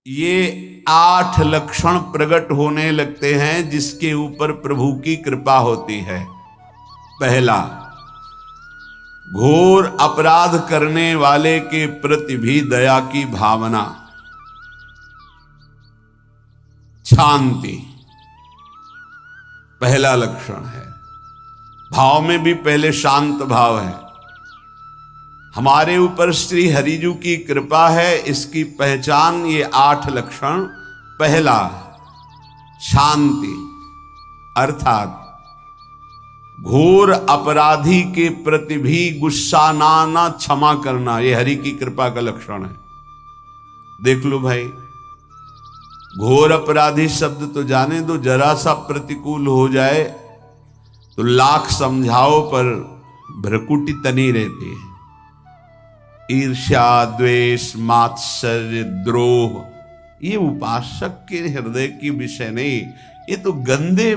ये 8 लक्षण प्रकट होने लगते हैं जिसके ऊपर प्रभु की कृपा होती है। पहला, घोर अपराध करने वाले के प्रति भी दया की भावना, शांति पहला लक्षण है। भाव में भी पहले शांत भाव है। हमारे ऊपर श्री हरिजू की कृपा है, इसकी पहचान ये 8 लक्षण। पहला, शांति, अर्थात घोर अपराधी के प्रति भी गुस्सा ना क्षमा करना, ये हरि की कृपा का लक्षण है। देख लो भाई, घोर अपराधी शब्द तो जाने दो, जरा सा प्रतिकूल हो जाए तो लाख समझाओ पर भ्रकुटी तनी रहती है। ईर्ष्या, द्वेष, मात्सर्य, द्रोह, ये उपासक के हृदय की विषय नहीं, ये तो गंदे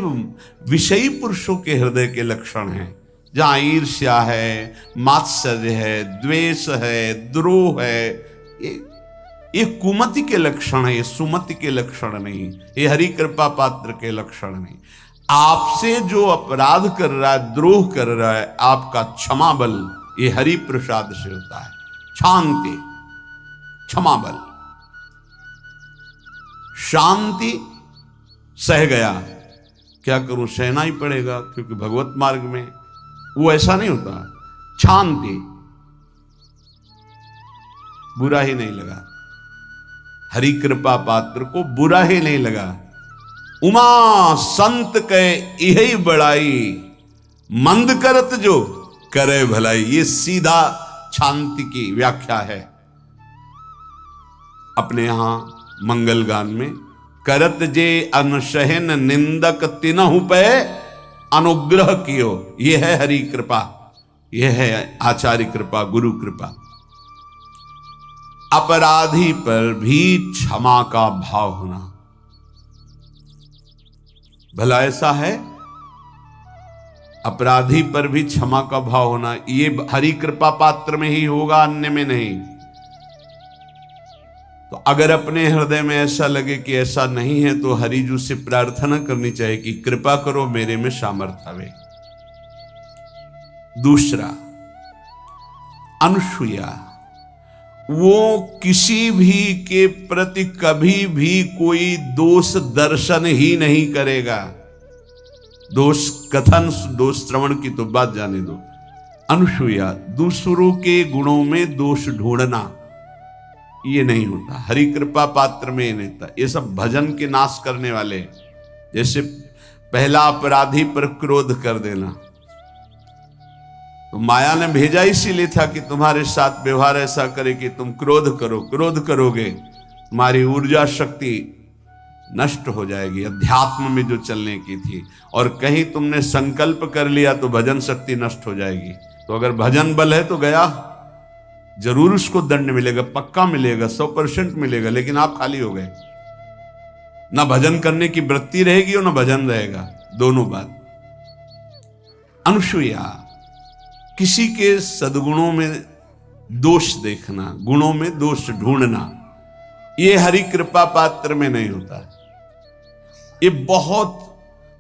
विषयी पुरुषों के हृदय के लक्षण हैं। जहां ईर्ष्या है, मात्सर्य है, द्वेष है, द्रोह है, ये कुमति के लक्षण है, ये सुमति के लक्षण नहीं, ये हरि कृपा पात्र के लक्षण नहीं। आपसे जो अपराध कर रहा है, द्रोह कर रहा है, आपका क्षमा बल ये हरि प्रसाद से होता है। शांति, क्षमा बल, शांति, सह गया, क्या करूं, सहना ही पड़ेगा क्योंकि भगवत मार्ग में वो ऐसा नहीं होता। शांति, बुरा ही नहीं लगा, हरि कृपा पात्र को बुरा ही नहीं लगा। उमा संत के यही बड़ाई, मंद करत जो करे भलाई, ये सीधा शांति की व्याख्या है। अपने यहां मंगल गान में, करत जे अनशहन निंदक तिनहु पे अनुग्रह कियो, ये है हरि कृपा, ये है आचार्य कृपा, गुरु कृपा। अपराधी पर भी क्षमा का भाव होना, भला ऐसा है, अपराधी पर भी क्षमा का भाव होना, ये हरि कृपा पात्र में ही होगा, अन्य में नहीं। तो अगर अपने हृदय में ऐसा लगे कि ऐसा नहीं है तो हरिजू से प्रार्थना करनी चाहिए कि कृपा करो, मेरे में सामर्थ्य आवे। दूसरा, अनुसूया, वो किसी भी के प्रति कभी भी कोई दोष दर्शन ही नहीं करेगा। दोष कथन, दोष श्रवण की तो बात जाने दो। अनुसूया, दूसरों के गुणों में दोष ढूंढना ये नहीं होता, हरि कृपा पात्र में ये नहीं होता। ये सब भजन के नाश करने वाले, जैसे पहला अपराधी पर क्रोध कर देना, तो माया ने भेजा इसीलिए था कि तुम्हारे साथ व्यवहार ऐसा करे कि तुम क्रोध करो, क्रोध करोगे तुम्हारी ऊर्जा शक्ति नष्ट हो जाएगी, अध्यात्म में जो चलने की थी, और कहीं तुमने संकल्प कर लिया तो भजन शक्ति नष्ट हो जाएगी। तो अगर भजन बल है तो गया, जरूर उसको दंड मिलेगा, पक्का मिलेगा, 100% मिलेगा, लेकिन आप खाली हो गए, ना भजन करने की वृत्ति रहेगी और ना भजन रहेगा, दोनों बात। अनुसूया, किसी के सद्गुणों में दोष देखना, गुणों में दोष ढूंढना, ये हरि कृपा पात्र में नहीं होता। ये बहुत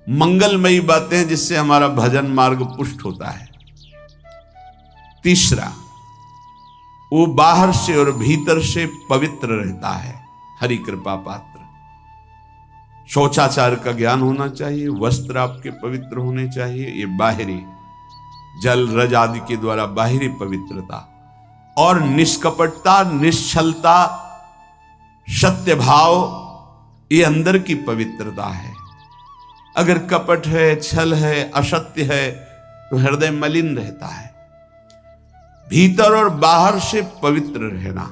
मंगलमयी बातें हैं जिससे हमारा भजन मार्ग पुष्ट होता है। तीसरा, वो बाहर से और भीतर से पवित्र रहता है, हरि कृपा पात्र। शौचाचार का ज्ञान होना चाहिए, वस्त्र आपके पवित्र होने चाहिए, ये बाहरी, जल रज आदि के द्वारा बाहरी पवित्रता, और निष्कपटता, निश्चलता, सत्य भाव, ये अंदर की पवित्रता है। अगर कपट है, छल है, असत्य है तो हृदय मलिन रहता है। भीतर और बाहर से पवित्र रहना,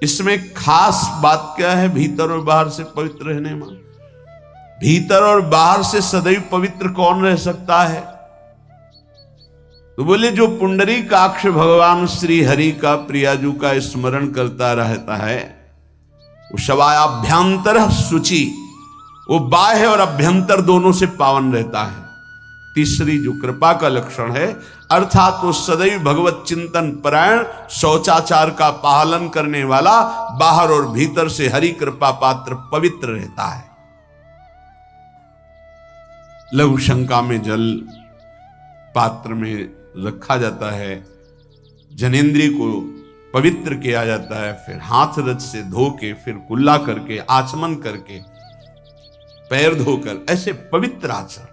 इसमें खास बात क्या है भीतर और बाहर से पवित्र रहने में? भीतर और बाहर से सदैव पवित्र कौन रह सकता है? तो बोले जो पुंडरीकाक्ष भगवान श्री हरि का, प्रियाजू का स्मरण करता रहता है, वो शवायाभ्यंतर शुचि, वो बाह्य और अभ्यंतर दोनों से पावन रहता है। तीसरी जो कृपा का लक्षण है, अर्थात वो सदैव भगवत चिंतन परायण, शौचाचार का पालन करने वाला, बाहर और भीतर से हरि कृपा पात्र पवित्र रहता है। लघु शंका में जल पात्र में रखा जाता है, जनेंद्रिय को पवित्र किया जाता है, फिर हाथ रज से धो के, फिर कुल्ला करके, आचमन करके, पैर धोकर, ऐसे पवित्र आचरण,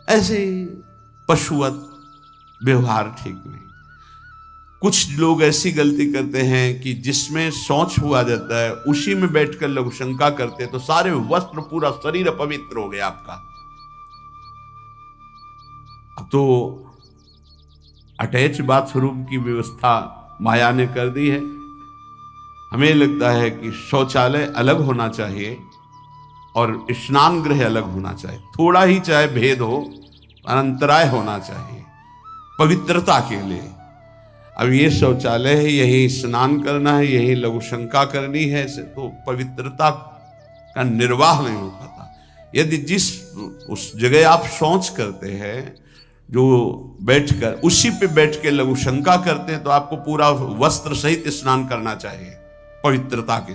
ऐसे पशुवत व्यवहार ठीक नहीं। कुछ लोग ऐसी गलती करते हैं कि जिसमें शौच हुआ जाता है उसी में बैठकर लघु शंका करते, तो सारे वस्त्र, पूरा शरीर अपवित्र हो गया आपका। अब तो अटैच बाथरूम की व्यवस्था माया ने कर दी है। हमें लगता है कि शौचालय अलग होना चाहिए और स्नान गृह अलग होना चाहिए, थोड़ा ही चाहे भेद हो, अंतराय होना चाहिए पवित्रता के लिए। अब ये शौचालय है, यही स्नान करना है, यही लघु शंका करनी है, ऐसे तो पवित्रता का निर्वाह नहीं हो पाता। यदि जिस उस जगह आप शौच करते हैं, जो बैठकर उसी पे बैठ के लघु शंका करते हैं, तो आपको पूरा वस्त्र सहित स्नान करना चाहिए पवित्रता के,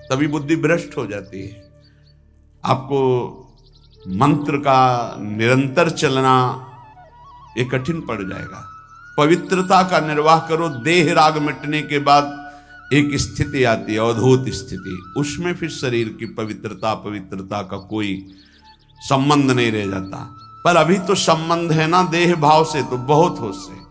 तभी बुद्धि भ्रष्ट हो जाती है। आपको मंत्र का निरंतर चलना ये कठिन पड़ जाएगा। पवित्रता का निर्वाह करो। देह राग मिटने के बाद एक स्थिति आती है, अवधूत स्थिति, उसमें फिर शरीर की पवित्रता का कोई संबंध नहीं रह जाता। पर अभी तो संबंध है ना देह भाव से, तो बहुत होश से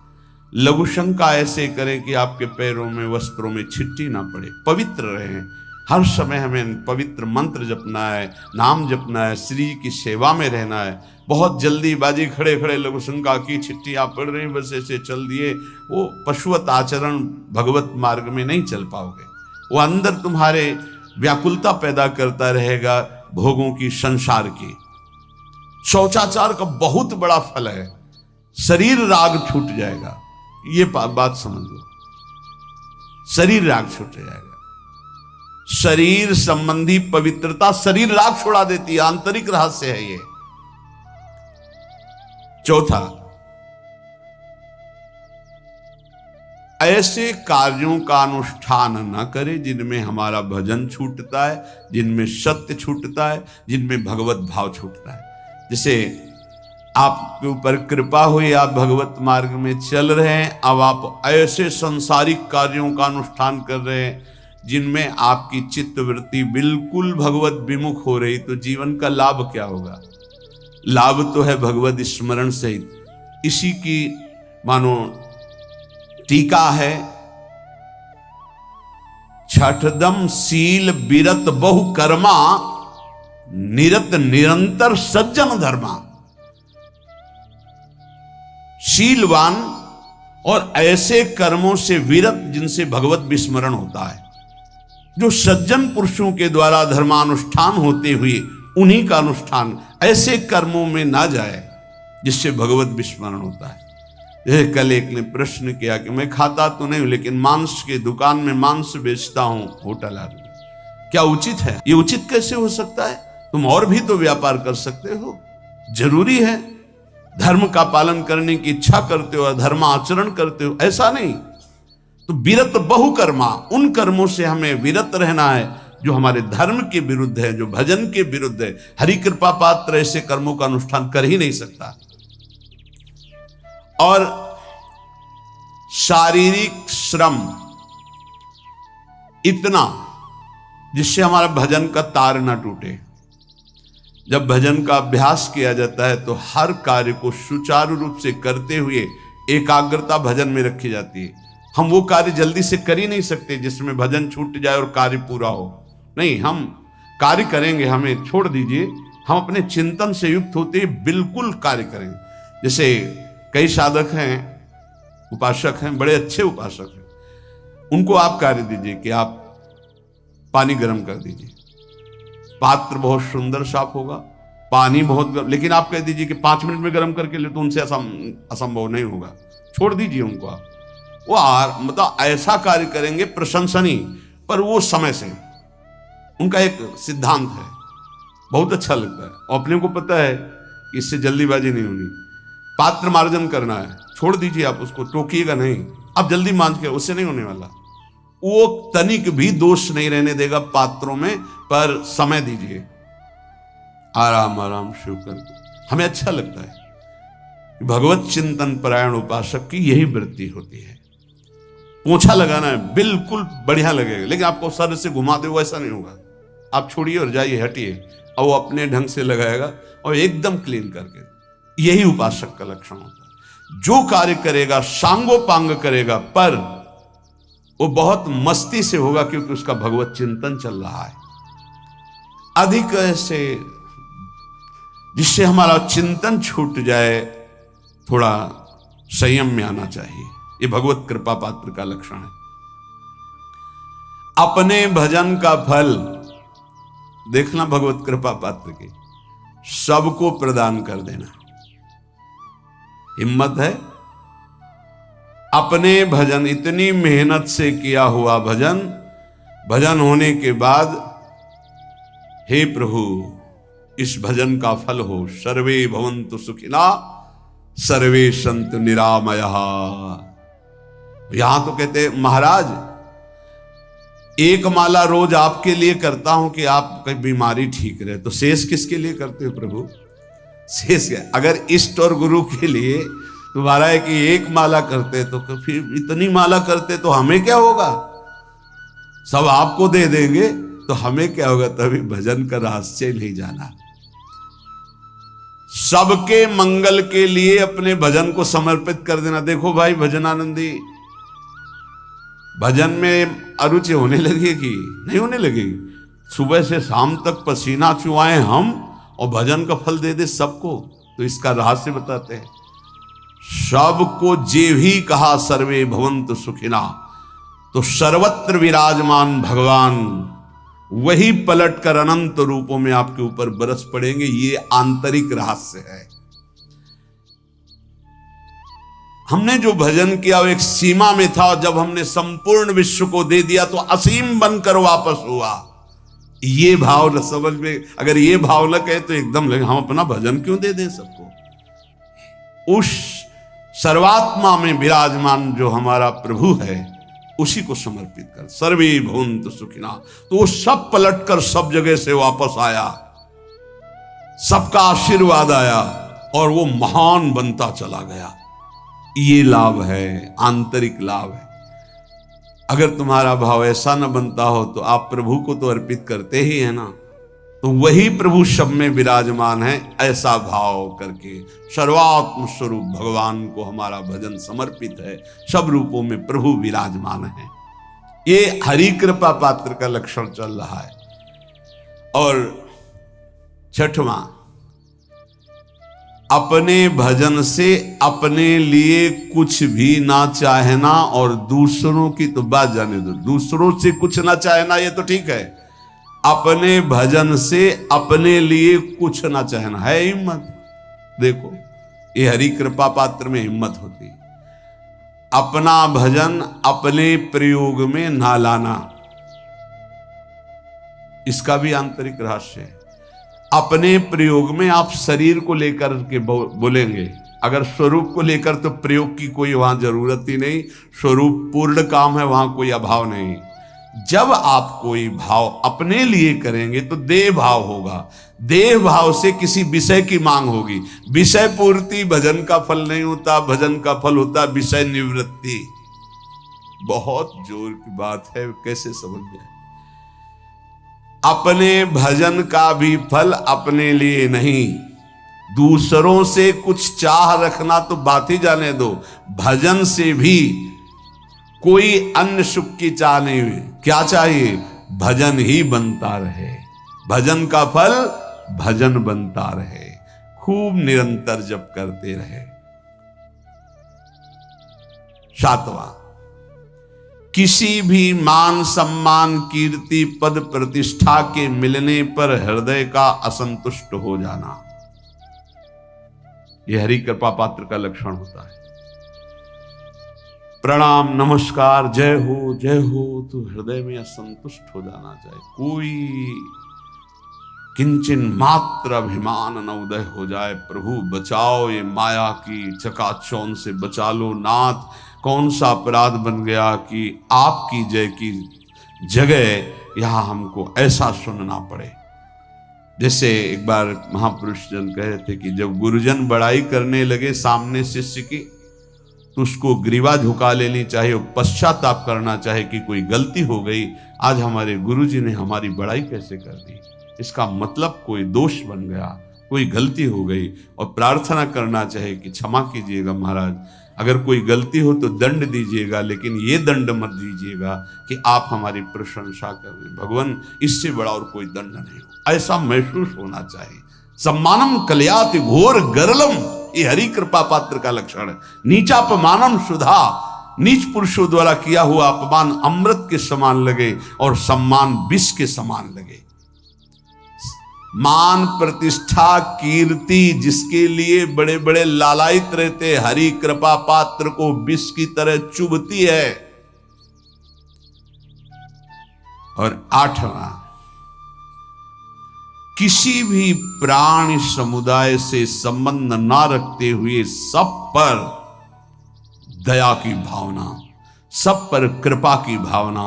लघु शंका ऐसे करें कि आपके पैरों में, वस्त्रों में छिट्टी ना पड़े, पवित्र रहें। हर समय हमें पवित्र मंत्र जपना है, नाम जपना है, श्री की सेवा में रहना है। बहुत जल्दीबाजी खड़े खड़े लघु शंका की, छिट्टियां पड़ रही, बस ऐसे चल दिए, वो पशुवत आचरण भगवत मार्ग में नहीं चल पाओगे। वो अंदर तुम्हारे व्याकुलता पैदा करता रहेगा, भोगों की, संसार की। शौचाचार का बहुत बड़ा फल है, शरीर राग छूट जाएगा, ये बात समझ लो। शरीर राग छूट जाएगा। शरीर संबंधी पवित्रता शरीर राग छुड़ा देती है, आंतरिक रहस्य है ये। चौथा, ऐसे कार्यों का अनुष्ठान न करें जिनमें हमारा भजन छूटता है, जिनमें सत्य छूटता है, जिनमें भगवत भाव छूटता है। जैसे आपके ऊपर कृपा हुई, आप भगवत मार्ग में चल रहे हैं, अब आप ऐसे संसारिक कार्यों का अनुष्ठान कर रहे हैं जिनमें आपकी चित्तवृत्ति बिल्कुल भगवत विमुख हो रही, तो जीवन का लाभ क्या होगा? लाभ तो है भगवत स्मरण सहित। इसी की मानो टीका है, छठदम शील विरत बहु कर्मा, निरत निरंतर सज्जन धर्मा। शीलवान और ऐसे कर्मों से विरत जिनसे भगवत विस्मरण होता है, जो सज्जन पुरुषों के द्वारा धर्मानुष्ठान होते हुए उन्हीं का अनुष्ठान, ऐसे कर्मों में ना जाए जिससे भगवत विस्मरण होता है। यह कल एक ने प्रश्न किया कि मैं खाता तो नहीं हूं, लेकिन मांस की दुकान में मांस बेचता हूं, होटल आदमी, क्या उचित है? ये उचित कैसे हो सकता है? तुम और भी तो व्यापार कर सकते हो। जरूरी है धर्म का पालन करने की इच्छा करते हो और धर्म आचरण करते हो, ऐसा नहीं। तो विरत बहुकर्मा, उन कर्मों से हमें विरत रहना है जो हमारे धर्म के विरुद्ध है, जो भजन के विरुद्ध है। हरि कृपा पात्र ऐसे कर्मों का अनुष्ठान कर ही नहीं सकता। और शारीरिक श्रम इतना जिससे हमारा भजन का तार ना टूटे। जब भजन का अभ्यास किया जाता है तो हर कार्य को सुचारू रूप से करते हुए एकाग्रता भजन में रखी जाती है। हम वो कार्य जल्दी से कर ही नहीं सकते जिसमें भजन छूट जाए और कार्य पूरा हो। नहीं, हम कार्य करेंगे, हमें छोड़ दीजिए, हम अपने चिंतन से युक्त होते ही बिल्कुल कार्य करेंगे। जैसे कई साधक हैं, उपासक हैं, बड़े अच्छे उपासक हैं, उनको आप कार्य दीजिए कि आप पानी गर्म कर दीजिए, पात्र बहुत सुंदर साफ होगा, पानी बहुत गर्म, लेकिन आप कह दीजिए कि 5 मिनट में गर्म करके ले, तो उनसे असंभव नहीं होगा, छोड़ दीजिए उनको। आप वो मतलब ऐसा कार्य करेंगे प्रशंसनीय, पर वो समय से, उनका एक सिद्धांत है, बहुत अच्छा लगता है। और अपने को पता है कि इससे जल्दीबाजी नहीं होनी, पात्र मार्जन करना है, छोड़ दीजिए, आप उसको टोकिएगा नहीं, आप जल्दी मांझ के, उससे नहीं होने वाला। वो तनिक भी दोष नहीं रहने देगा पात्रों में, पर समय दीजिए, आराम आराम शिव कर। हमें अच्छा लगता है, भगवत चिंतन परायण उपासक की यही वृत्ति होती है। पोछा लगाना है, बिल्कुल बढ़िया लगेगा, लेकिन आपको सर से घुमा दे वैसा नहीं होगा। आप छोड़िए और जाइए, हटिए, और वो अपने ढंग से लगाएगा और एकदम क्लीन करके। यही उपासक का लक्षण होता है। जो कार्य करेगा सांगोपांग करेगा, पर वो बहुत मस्ती से होगा, क्योंकि उसका भगवत चिंतन चल रहा है। अधिक ऐसे जिससे हमारा चिंतन छूट जाए, थोड़ा संयम में आना चाहिए। ये भगवत कृपा पात्र का लक्षण है। अपने भजन का फल देखना, भगवत कृपा पात्र के सबको प्रदान कर देना। हिम्मत है, अपने भजन, इतनी मेहनत से किया हुआ भजन, भजन होने के बाद, हे प्रभु इस भजन का फल हो, सर्वे भवन्तु सुखिना सर्वे सन्तु निरामयः। यहां तो कहते महाराज, एक माला रोज आपके लिए करता हूं कि आपकी बीमारी ठीक रहे, तो शेष किसके लिए करते हो प्रभु? शेष क्या? अगर इष्ट और गुरु के लिए तुम्हारा है कि एक माला करते, तो फिर इतनी माला करते तो हमें क्या होगा? सब आपको दे देंगे तो हमें क्या होगा? तभी भजन का रहस्य नहीं जाना। सबके मंगल के लिए अपने भजन को समर्पित कर देना। देखो भाई भजनानंदी, भजन में अरुचि होने लगेगी? नहीं होने लगेगी। सुबह से शाम तक पसीना चुआए हम और भजन का फल दे दे सबको, तो इसका रहस्य बताते हैं। सबको जे भी कहा सर्वे भवन्तु सुखिना, तो सर्वत्र विराजमान भगवान वही पलटकर अनंत रूपों में आपके ऊपर बरस पड़ेंगे। ये आंतरिक रहस्य है। हमने जो भजन किया वो एक सीमा में था, और जब हमने संपूर्ण विश्व को दे दिया तो असीम बनकर वापस हुआ। ये भाव न समझ में, अगर ये भाव न कहे तो एकदम लगे हम अपना भजन क्यों दे दें सबको। उस सर्वात्मा में विराजमान जो हमारा प्रभु है, उसी को समर्पित कर। सर्वे भवन्तु सुखिना, तो वो सब पलटकर सब जगह से वापस आया, सबका आशीर्वाद आया और वो महान बनता चला गया। ये लाभ है, आंतरिक लाभ है। अगर तुम्हारा भाव ऐसा न बनता हो तो आप प्रभु को तो अर्पित करते ही है ना, तो वही प्रभु सब में विराजमान है। ऐसा भाव करके सर्वात्म स्वरूप भगवान को हमारा भजन समर्पित है। सब रूपों में प्रभु विराजमान है। ये हरि कृपा पात्र का लक्षण चल रहा है। और छठवां, अपने भजन से अपने लिए कुछ भी ना चाहना, और दूसरों की तो बात जाने दो, दूसरों से कुछ ना चाहना ये तो ठीक है। अपने भजन से अपने लिए कुछ ना चाहना है हिम्मत। देखो ये हरि कृपा पात्र में हिम्मत होती है। अपना भजन अपने प्रयोग में ना लाना, इसका भी आंतरिक रहस्य है। अपने प्रयोग में आप शरीर को लेकर के बोलेंगे, अगर स्वरूप को लेकर तो प्रयोग की कोई वहां जरूरत ही नहीं। स्वरूप पूर्ण काम है, वहां कोई अभाव नहीं। जब आप कोई भाव अपने लिए करेंगे तो देह भाव होगा। देह भाव से किसी विषय की मांग होगी। विषय पूर्ति भजन का फल नहीं होता, भजन का फल होता विषय निवृत्ति। बहुत जोर की बात है, कैसे समझ में? अपने भजन का भी फल अपने लिए नहीं, दूसरों से कुछ चाह रखना तो बात ही जाने दो। भजन से भी कोई अन्य सुख की चाह नहीं हुई। क्या चाहिए? भजन ही बनता रहे, भजन का फल भजन बनता रहे, खूब निरंतर जप करते रहे। सातवां, किसी भी मान सम्मान कीर्ति पद प्रतिष्ठा के मिलने पर हृदय का असंतुष्ट हो जाना, यह हरि कृपा पात्र का लक्षण होता है। प्रणाम नमस्कार जय हो तो हृदय में असंतुष्ट हो जाना चाहिए। कोई किंचन मात्र अभिमान न उदय हो जाए। प्रभु बचाओ, ये माया की चकाचौंध से बचा लो नाथ। कौन सा अपराध बन गया कि आपकी जय की जगह यहां हमको ऐसा सुनना पड़े। जैसे एक बार महापुरुष जन कह रहे थे कि जब गुरुजन बड़ाई करने लगे सामने शिष्य की, तो उसको ग्रीवा झुका लेनी चाहिए और पश्चाताप करना चाहिए कि कोई गलती हो गई, आज हमारे गुरुजी ने हमारी बड़ाई कैसे कर दी, इसका मतलब कोई दोष बन गया, कोई गलती हो गई, और प्रार्थना करना चाहिए कि क्षमा कीजिएगा महाराज, अगर कोई गलती हो तो दंड दीजिएगा, लेकिन ये दंड मत दीजिएगा कि आप हमारी प्रशंसा कर रहे। भगवान, इससे बड़ा और कोई दंड नहीं हो, ऐसा महसूस होना चाहिए। सम्मानम कलयाति घोर गरलम, ये हरि कृपा पात्र का लक्षण है। नीचापमानम सुधा, नीच पुरुषों द्वारा किया हुआ अपमान अमृत के समान लगे और सम्मान विष के समान लगे। मान प्रतिष्ठा कीर्ति जिसके लिए बड़े बड़े लालायित रहते, हरि कृपा पात्र को विष की तरह चुभती है। और 8वां, किसी भी प्राणी समुदाय से संबंध ना रखते हुए सब पर दया की भावना, सब पर कृपा की भावना,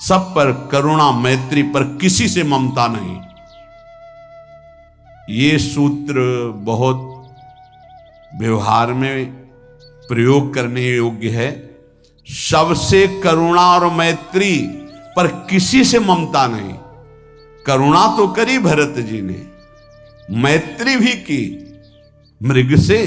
सब पर करुणा मैत्री, पर किसी से ममता नहीं। ये सूत्र बहुत व्यवहार में प्रयोग करने योग्य है। सबसे करुणा और मैत्री, पर किसी से ममता नहीं। करुणा तो करी भरत जी ने, मैत्री भी की मृग से,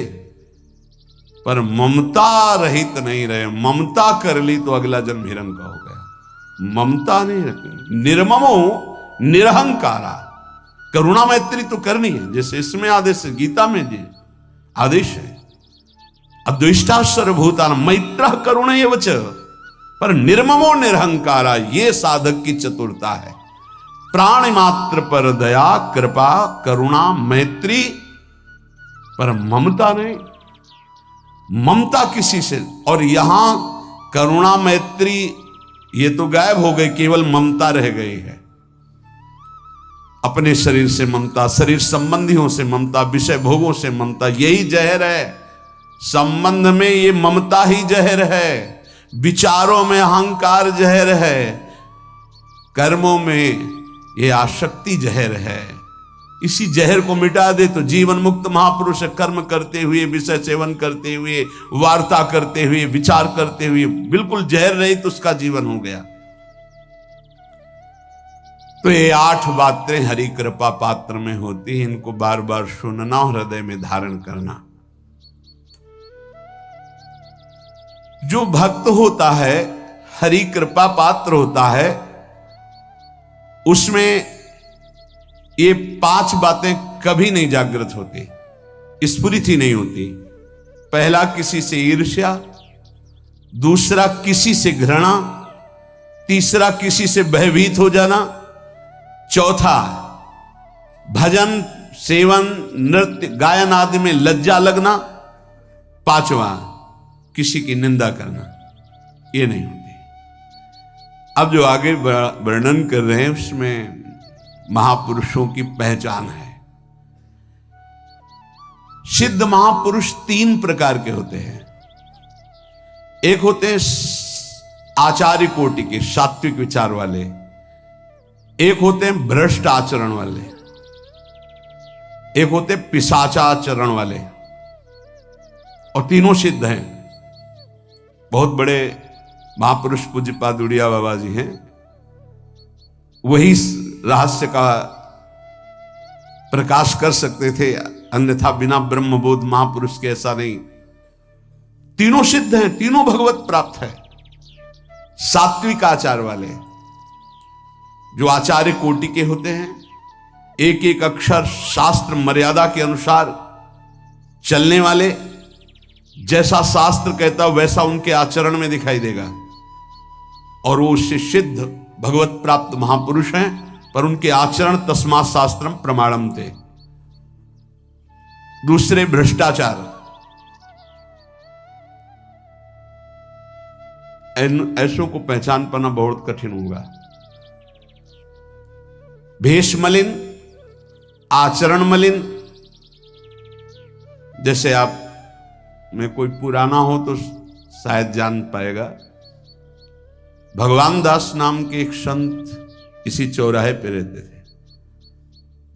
पर ममता रहित नहीं रहे। ममता कर ली तो अगला जन्म हिरण का हो गया। ममता नहीं रखी। निर्ममो निरहंकारा, करुणा मैत्री तो करनी है, जैसे इसमें आदेश है, गीता में जी आदेश है, अद्वेष्टा सर्वभूतान मैत्र करुण एवच, पर निर्ममो निरहंकारा, ये साधक की चतुरता है। प्राणी मात्र पर दया कृपा करुणा मैत्री, पर ममता नहीं। ममता किसी से, और यहां करुणा मैत्री ये तो गायब हो गई, केवल ममता रह गई है। अपने शरीर से ममता, शरीर संबंधियों से ममता, विषय भोगों से ममता, यही जहर है। संबंध में ये ममता ही जहर है, विचारों में अहंकार जहर है, कर्मों में ये आसक्ति जहर है। इसी जहर को मिटा दे तो जीवन मुक्त महापुरुष कर्म करते हुए, विषय सेवन करते हुए, वार्ता करते हुए, विचार करते हुए, बिल्कुल जहर रहित उसका जीवन हो गया। तो ये 8 बातें हरि कृपा पात्र में होती हैं, इनको बार बार सुनना, हृदय में धारण करना। जो भक्त होता है, हरि कृपा पात्र होता है, उसमें ये 5 बातें कभी नहीं जागृत होती, स्फुरित ही नहीं होती। पहला, किसी से ईर्ष्या, दूसरा किसी से घृणा, तीसरा किसी से भयभीत हो जाना, चौथा भजन सेवन नृत्य गायन आदि में लज्जा लगना, पांचवा किसी की निंदा करना, ये नहीं होती। अब जो आगे वर्णन कर रहे हैं उसमें महापुरुषों की पहचान है। सिद्ध महापुरुष 3 प्रकार के होते हैं। एक होते हैं आचार्य कोटि के, सात्विक विचार वाले, एक होते हैं भ्रष्ट आचरण वाले, एक होते पिशाचाचरण वाले, और तीनों सिद्ध हैं। बहुत बड़े महापुरुष पूज्य पादुड़िया बाबा जी हैं, वही रहस्य का प्रकाश कर सकते थे, अन्यथा बिना ब्रह्मबोध महापुरुष के ऐसा नहीं। तीनों सिद्ध हैं, तीनों भगवत प्राप्त है। सात्विक आचार वाले, जो आचार्य कोटि के होते हैं, एक एक अक्षर शास्त्र मर्यादा के अनुसार चलने वाले, जैसा शास्त्र कहता वैसा उनके आचरण में दिखाई देगा, और वो उससे सिद्ध भगवत प्राप्त महापुरुष हैं, पर उनके आचरण तस्मात् शास्त्रम प्रमाणम थे। दूसरे भ्रष्टाचार, ऐसों को पहचान पाना बहुत कठिन होगा। भेष मलिन, आचरण मलिन, जैसे आप में कोई पुराना हो तो शायद जान पाएगा, भगवान दास नाम के एक संत इसी चौराहे पे रहते थे।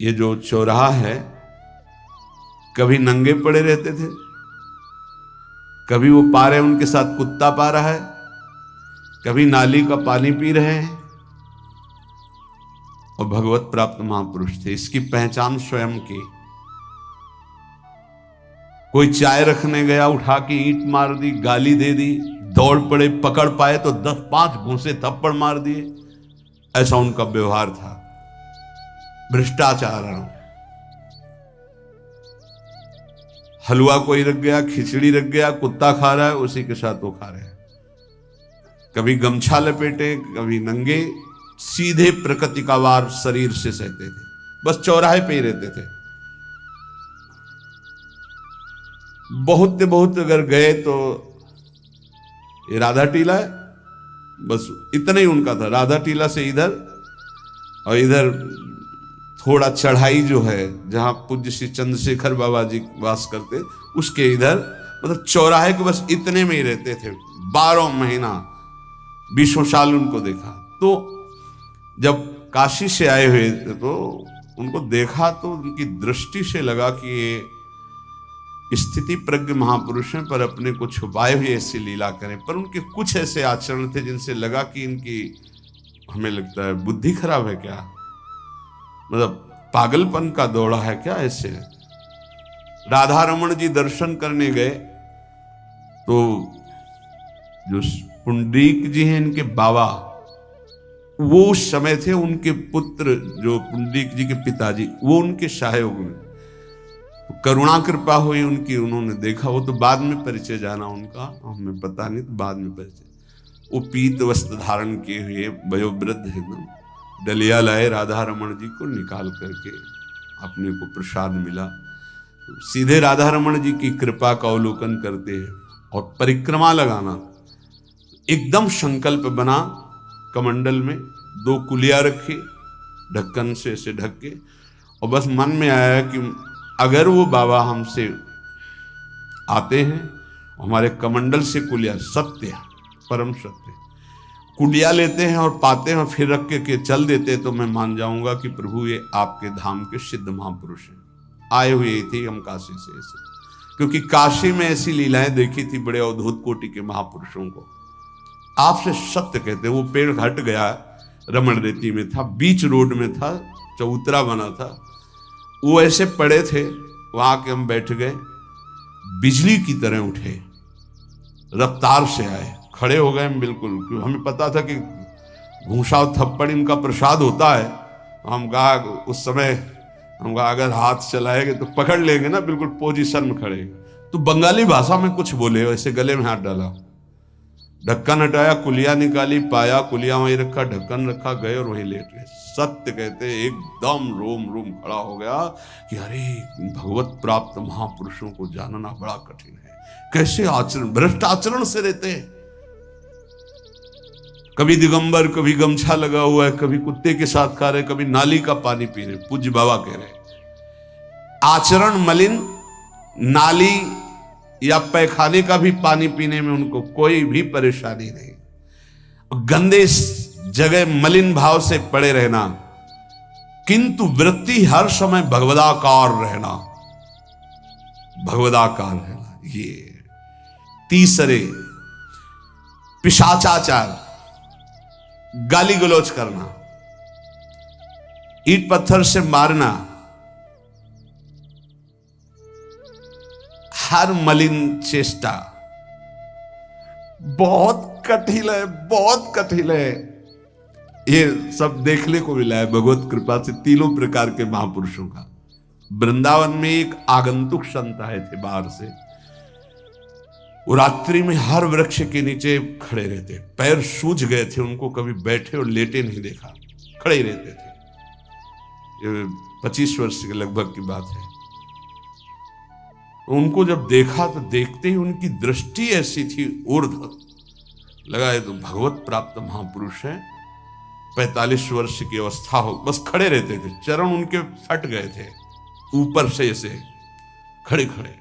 ये जो चौराहा है, कभी नंगे पड़े रहते थे, कभी वो पा रहे उनके साथ कुत्ता पा रहा है, कभी नाली का पानी पी रहे हैं, और भगवत प्राप्त महापुरुष थे। इसकी पहचान स्वयं की। कोई चाय रखने गया, उठा के ईंट मार दी, गाली दे दी, दौड़ पड़े, पकड़ पाए तो 10-5 घूंसे थप्पड़ मार दिए। ऐसा उनका व्यवहार था, भ्रष्टाचार। हलवा कोई रख गया, खिचड़ी रख गया, कुत्ता खा रहा है, उसी के साथ वो खा रहे हैं। कभी गमछा लपेटे, कभी नंगे, सीधे प्रकृति का वार शरीर से सहते थे, बस चौराहे पे ही रहते थे। बहुत अगर गए तो ये राधा टीला है, बस इतना ही उनका था। राधा टीला से इधर, और इधर थोड़ा चढ़ाई जो है जहां पूज्य श्री चंद्रशेखर बाबा जी वास करते, उसके इधर, मतलब चौराहे के बस इतने में ही रहते थे 12 महीना, 20 साल उनको देखा। तो जब काशी से आए हुए थे तो उनको देखा तो उनकी दृष्टि से लगा कि ये स्थिति प्रज्ञ महापुरुष हैं, पर अपने को छुपाए हुए ऐसी लीला करें। पर उनके कुछ ऐसे आचरण थे जिनसे लगा कि इनकी, हमें लगता है, बुद्धि खराब है क्या, मतलब पागलपन का दौड़ा है क्या ऐसे। राधा रमण जी दर्शन करने गए तो जो पुंडरीक जी हैं इनके बाबा, वो उस समय थे, उनके पुत्र जो पुंडरीक जी के पिताजी, वो उनके सहयोग में, करुणा कृपा हुई उनकी, उन्होंने देखा। वो तो बाद में परिचय जाना उनका, हमें पता नहीं, तो बाद में परिचय। वो पीत वस्त्र धारण किए हुए वयोवृद्ध एकदम डलिया लाए, राधा रमण जी को निकाल करके अपने को प्रसाद मिला। तो सीधे राधा रमण जी की कृपा का अवलोकन करते हैं और परिक्रमा लगाना। एकदम संकल्प बना, कमंडल में 2 कुलिया रखी, ढक्कन से ऐसे ढक के, और बस मन में आया कि अगर वो बाबा हमसे आते हैं, हमारे कमंडल से कुलिया, सत्य, परम सत्य, कुलिया लेते हैं और पाते हैं और फिर रख के चल देते हैं, तो मैं मान जाऊंगा कि प्रभु ये आपके धाम के सिद्ध महापुरुष हैं, आए हुए थे हम काशी से ऐसे। क्योंकि काशी में ऐसी लीलाएं देखी थी बड़े अद्भुत कोटि के महापुरुषों को। आपसे सत्य कहते, वो पेड़ हट गया, रमण रेती में था, बीच रोड में था, चबूतरा बना था, वो ऐसे पड़े थे, वहां के हम बैठ गए, बिजली की तरह उठे, रफ्तार से आए, खड़े हो गए हम बिल्कुल, क्योंकि हमें पता था कि घूंसा और थप्पड़ इनका प्रसाद होता है। हम कहा उस समय, हम कहा अगर हाथ चलाएंगे तो पकड़ लेंगे ना, बिल्कुल पोजीशन में खड़े। तो बंगाली भाषा में कुछ बोले, ऐसे गले में हाथ डाला, ढक्कन हटाया, कुलिया निकाली, पाया कुलिया वहीं रखा, ढक्कन रखा, गए और वहीं लेट गए। सत्य कहते एकदम रोम रोम खड़ा हो गया कि अरे भगवत प्राप्त महापुरुषों को जानना बड़ा कठिन है, कैसे आचरण, भ्रष्ट आचरण से रहते हैं। कभी दिगंबर, कभी गमछा लगा हुआ है, कभी कुत्ते के साथ खा रहे, कभी नाली का पानी पी रहे। पूज्य बाबा कह रहे आचरण मलिन, नाली या पैखाने का भी पानी पीने में उनको कोई भी परेशानी नहीं। गंदे जगह मलिन भाव से पड़े रहना, किंतु वृत्ति हर समय भगवदाकार रहना, भगवदाकार रहना। ये तीसरे, पिशाचाचार, गाली गलौज करना, ईंट पत्थर से मारना, हर मलिन चेष्टा बहुत कठिन है, बहुत कठिन है। ये सब देखने को मिला है भगवत कृपा से तीनों प्रकार के महापुरुषों का। वृंदावन में एक आगंतुक संत आए थे बाहर से, वो रात्रि में हर वृक्ष के नीचे खड़े रहते, पैर सूज गए थे, उनको कभी बैठे और लेटे नहीं देखा, खड़े रहते थे। ये 25 वर्ष के लगभग की बात है। उनको जब देखा तो देखते ही उनकी दृष्टि ऐसी थी ऊर्ध्व, लगा ये तो भगवत प्राप्त महापुरुष है। 45 वर्ष की अवस्था हो, बस खड़े रहते थे, चरण उनके फट गए थे। ऊपर से ऐसे खड़े खड़े।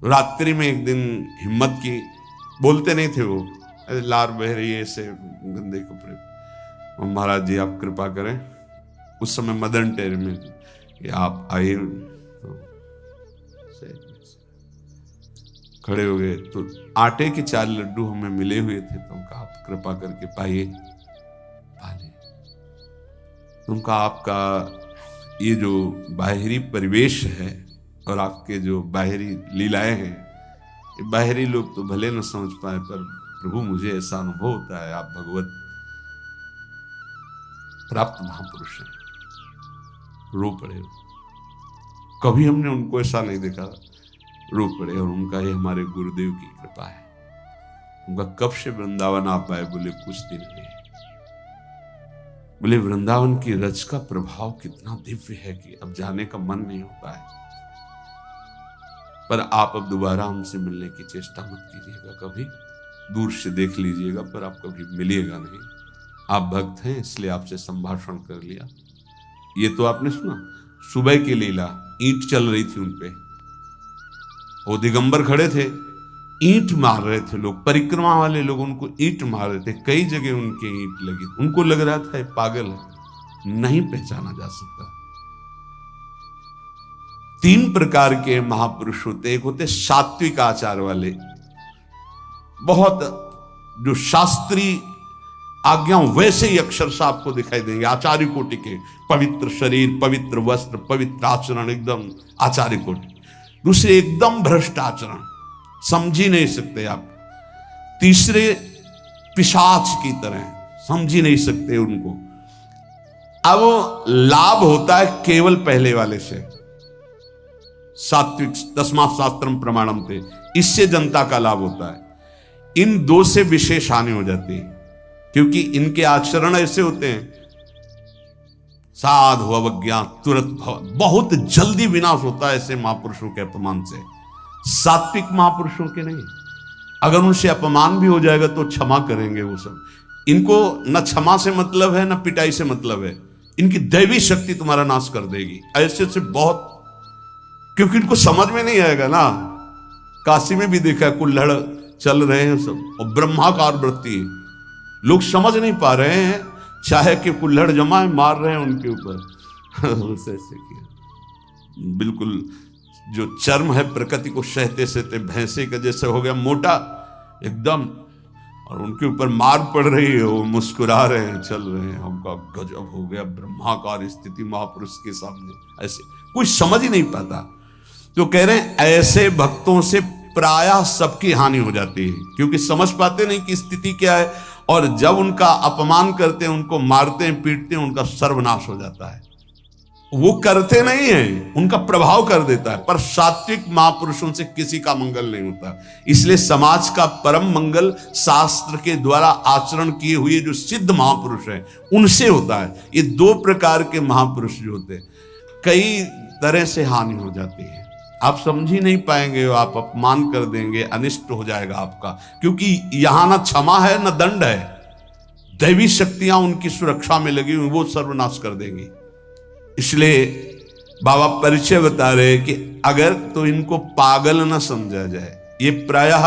रात्रि में एक दिन हिम्मत की, बोलते नहीं थे वो, लार बह रही है ऐसे गंदे कपड़े, महाराज जी आप कृपा करें। उस समय मदन टेर में कि आप आइए, तो खड़े हो गए। तो आटे के 4 लड्डू हमें मिले हुए थे, तो उनका आप कृपा करके पाइए, पाले। उनका आपका ये जो बाहरी परिवेश है और आपके जो बाहरी लीलाएं हैं, ये बाहरी लोग तो भले न समझ पाए, पर प्रभु मुझे ऐसा अनुभव होता है आप भगवत प्राप्त महापुरुष हैं। रो पड़े। कभी हमने उनको ऐसा नहीं देखा, रो पड़े। और उनका ये हमारे गुरुदेव की कृपा है। उनका कब से वृंदावन आ पाए, बोले कुछ दिन में। बोले वृंदावन की रज का प्रभाव कितना दिव्य है कि अब जाने का मन नहीं होता है। पर आप अब दोबारा हमसे मिलने की चेष्टा मत कीजिएगा, कभी दूर से देख लीजिएगा, पर आप कभी मिलिएगा नहीं। आप भक्त हैं इसलिए आपसे संभाषण कर लिया। ये तो आपने सुना, सुबह की लीला, ईंट चल रही थी उनपे, वो दिगंबर खड़े थे, ईंट मार रहे थे लोग, परिक्रमा वाले लोग उनको ईंट मार रहे थे। कई जगह उनके ईंट लगी, उनको लग रहा था ये पागल है, नहीं पहचाना जा सकता। 3 प्रकार के महापुरुष होते। एक होते सात्विक आचार वाले, बहुत जो शास्त्रीय आज्ञा वैसे ही अक्षरशः आपको दिखाई देंगे, आचार्य कोटि के, पवित्र शरीर, पवित्र वस्त्र, पवित्र आचरण, एकदम आचार्य कोटि। दूसरे एकदम भ्रष्ट आचरण, समझ ही नहीं सकते आप। तीसरे पिशाच की तरह, समझ ही नहीं सकते उनको। अब लाभ होता है केवल पहले वाले से, सात्विक, तस्मात् शास्त्रम प्रमाणम थे, इससे जनता का लाभ होता है। इन 2 से विशेष हानि हो जाती है, क्योंकि इनके आचरण ऐसे होते हैं, साधु अवज्ञा तुरंत भव, बहुत जल्दी विनाश होता है ऐसे महापुरुषों के अपमान से। सात्विक महापुरुषों के नहीं, अगर उनसे अपमान भी हो जाएगा तो क्षमा करेंगे वो सब। इनको न क्षमा से मतलब है, न पिटाई से मतलब है, इनकी दैवी शक्ति तुम्हारा नाश कर देगी। ऐसे से बहुत, क्योंकि इनको समझ में नहीं आएगा ना। काशी में भी देखा, कुल्हड़ चल रहे हैं सब, और ब्रह्माकार वृत्ति, लोग समझ नहीं पा रहे हैं, चाहे कि कुल्हड़ जमाए मार रहे हैं उनके ऊपर। ऐसे किया, बिल्कुल जो चर्म है प्रकृति को सहते सहते भैंसे का जैसे हो गया मोटा एकदम, और उनके ऊपर मार पड़ रही है, वो मुस्कुरा रहे हैं, चल रहे हैं। हमका गजब हो गया, ब्रह्माकार स्थिति महापुरुष के सामने, ऐसे कुछ समझ ही नहीं पाता। तो कह रहे हैं ऐसे भक्तों से प्रायः सबकी हानि हो जाती है, क्योंकि समझ पाते नहीं कि स्थिति क्या है, और जब उनका अपमान करते हैं, उनको मारते हैं, पीटते हैं, उनका सर्वनाश हो जाता है। वो करते नहीं है, उनका प्रभाव कर देता है। पर सात्विक महापुरुषों से किसी का मंगल नहीं होता। इसलिए समाज का परम मंगल शास्त्र के द्वारा आचरण किए हुए जो सिद्ध महापुरुष हैं उनसे होता है। ये 2 प्रकार के महापुरुष जो होते हैं, कई तरह से हानि हो जाती है। आप समझ ही नहीं पाएंगे, आप अपमान कर देंगे, अनिष्ट हो जाएगा आपका, क्योंकि यहां ना क्षमा है ना दंड है। दैवी शक्तियां उनकी सुरक्षा में लगी हुई, वो सर्वनाश कर देंगी। इसलिए बाबा परिचय बता रहे कि अगर तो इनको पागल न समझा जाए। ये प्रायः,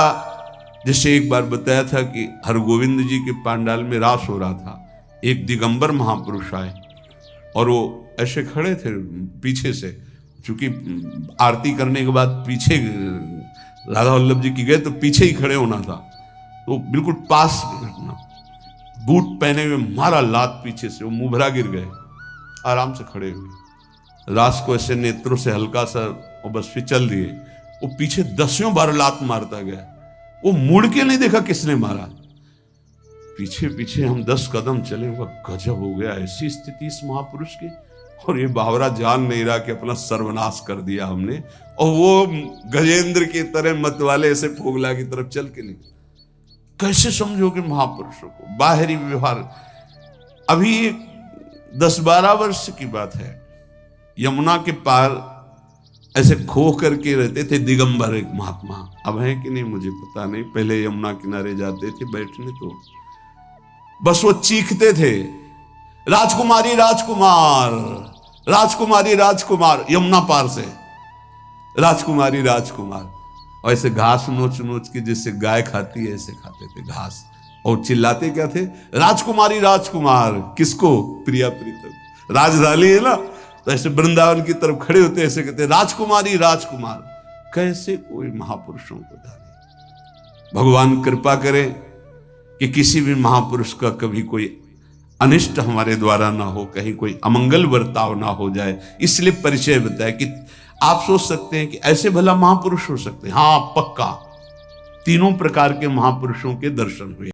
जैसे एक बार बताया था कि हरगोविंद जी के पांडाल में रास हो रहा था, एक दिगंबर महापुरुष आए और वो ऐसे खड़े थे पीछे से, चूंकि आरती करने के बाद पीछे राधा वल्लभ जी की गए तो पीछे ही खड़े होना था, तो बिल्कुल पास घटना, बूट पहने हुए मारा लात पीछे से, वो मुभरा गिर गए, आराम से खड़े हुए, रास को ऐसे नेत्रों से हल्का सा वो बस फिचल दिए। वो पीछे 10 बार लात मारता गया, वो मुड़ के नहीं देखा किसने मारा, पीछे पीछे हम 10 कदम चले। वो गजब हो गया, ऐसी स्थिति इस महापुरुष की। और ये बावरा जान नहीं रहा कि अपना सर्वनाश कर दिया हमने, और वो गजेंद्र की तरह मत वाले ऐसे फोगला की तरफ चल के निकले। कैसे समझोगे महापुरुषों को? बाहरी व्यवहार। अभी 10-12 वर्ष की बात है, यमुना के पार ऐसे खो करके रहते थे दिगंबर एक महात्मा, अब है कि नहीं मुझे पता नहीं, पहले यमुना किनारे जाते थे बैठने, तो बस वो चीखते थे, राजकुमारी राजकुमार राजकुमारी राजकुमार, यमुना पार से राजकुमारी राजकुमार। और ऐसे घास नोच नोच के जैसे गाय खाती है ऐसे खाते थे घास, और चिल्लाते क्या थे, राजकुमारी राजकुमार। किसको? प्रिया प्रीतम। राजधानी है ना, तो ऐसे वृंदावन की तरफ खड़े होते ऐसे कहते राजकुमारी राजकुमार। कैसे कोई महापुरुषों को जाने। भगवान कृपा करें कि किसी भी महापुरुष का कभी कोई अनिष्ट हमारे द्वारा ना हो, कहीं कोई अमंगल बर्ताव ना हो जाए, इसलिए परिचय बताया कि आप सोच सकते हैं कि ऐसे भला महापुरुष हो सकते हैं। हाँ, पक्का 3 प्रकार के महापुरुषों के दर्शन हुए।